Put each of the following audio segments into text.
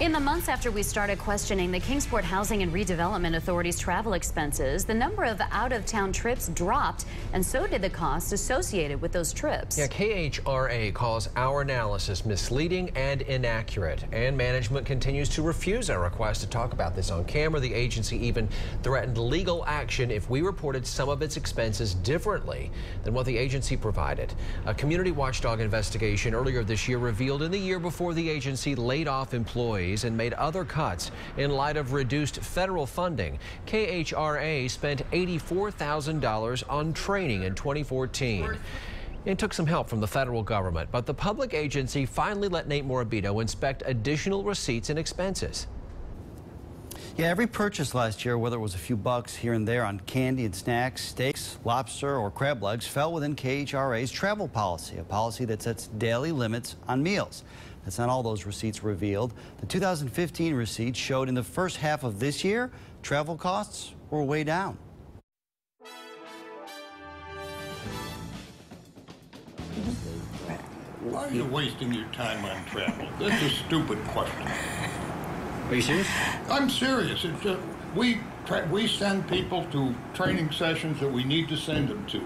In the months after we started questioning the Kingsport Housing and Redevelopment Authority's travel expenses, the number of out-of-town trips dropped, and so did the costs associated with those trips. Yeah, KHRA calls our analysis misleading and inaccurate, and management continues to refuse our request to talk about this on camera. The agency even threatened legal action if we reported some of its expenses differently than what the agency provided. A community watchdog investigation earlier this year revealed in the year before the agency laid off employees and made other cuts in light of reduced federal funding. KHRA spent $84,000 on training in 2014. It took some help from the federal government, but the public agency finally let Nate Morabito inspect additional receipts and expenses. Yeah, every purchase last year, whether it was a few bucks here and there on candy and snacks, steaks, lobster, or crab legs, fell within KHRA's travel policy, a policy that sets daily limits on meals. That's not all those receipts revealed. The 2015 receipts showed in the first half of this year, travel costs were way down. Why are you wasting your time on travel? That's a stupid question. Are you serious? I'm serious. It's just, we send people to training sessions that we need to send them to.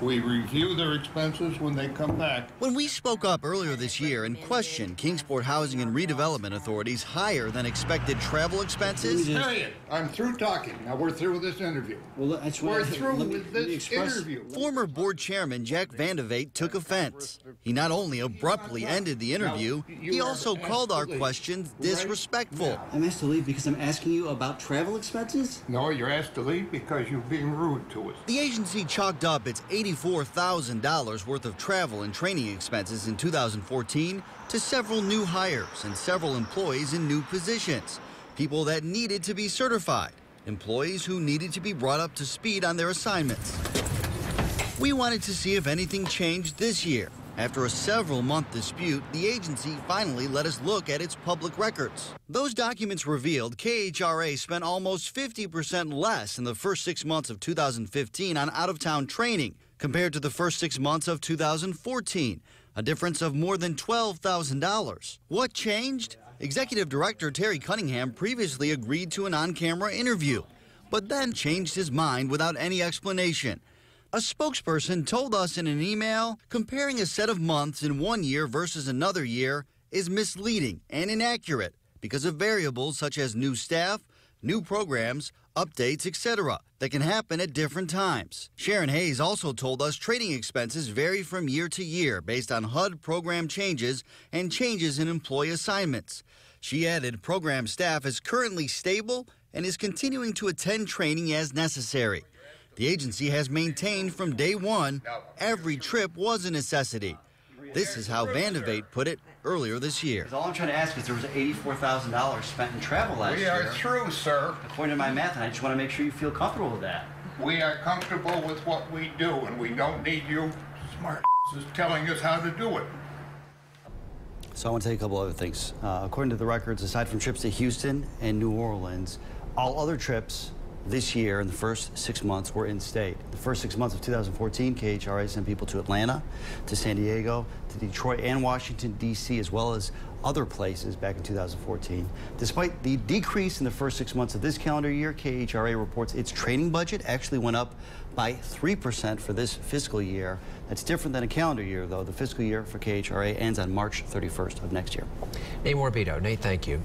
We review their expenses when they come back. When we spoke up earlier this year and questioned Kingsport Housing and Redevelopment Authority's higher than expected travel expenses. Period. I'm through talking. Now we're through with this interview. Well, we're through with this interview. Former board chairman Jack Vandevate took offense. He not only abruptly ended the interview, he also called our questions disrespectful. I'm asked to leave because I'm asking you about travel expenses? No, you're asked to leave because you're being rude to us. The agency chalked up its $84,000 worth of travel and training expenses in 2014 to several new hires and several employees in new positions, people that needed to be certified, employees who needed to be brought up to speed on their assignments. We wanted to see if anything changed this year. After a several-month dispute, the agency finally let us look at its public records. Those documents revealed KHRA spent almost 50% less in the first 6 months of 2015 on out-of-town training compared to the first 6 months of 2014, a difference of more than $12,000. What changed? Executive Director Terry Cunningham previously agreed to an on-camera interview, but then changed his mind without any explanation. A spokesperson told us in an email, comparing a set of months in one year versus another year is misleading and inaccurate because of variables such as new staff, new programs, updates, etc. that can happen at different times. Sharon Hayes also told us training expenses vary from year to year based on HUD program changes and changes in employee assignments. She added program staff is currently stable and is continuing to attend training as necessary. The agency has maintained from day one, every trip was a necessity. This is how Vandevate put it earlier this year. All I'm trying to ask is there was $84,000 spent in travel last year. We are through, sir. According to my math, and I just want to make sure you feel comfortable with that. We are comfortable with what we do, and we don't need you smart telling us how to do it. So I want to tell you a couple other things. According to the records, aside from trips to Houston and New Orleans, all other trips this year in the first 6 months were in-state. The first 6 months of 2014, KHRA sent people to Atlanta, to San Diego, to Detroit and Washington, D.C., as well as other places back in 2014. Despite the decrease in the first 6 months of this calendar year, KHRA reports its training budget actually went up by 3% for this fiscal year. That's different than a calendar year, though. The fiscal year for KHRA ends on March 31st of next year. Nate Morabito. Nate, thank you.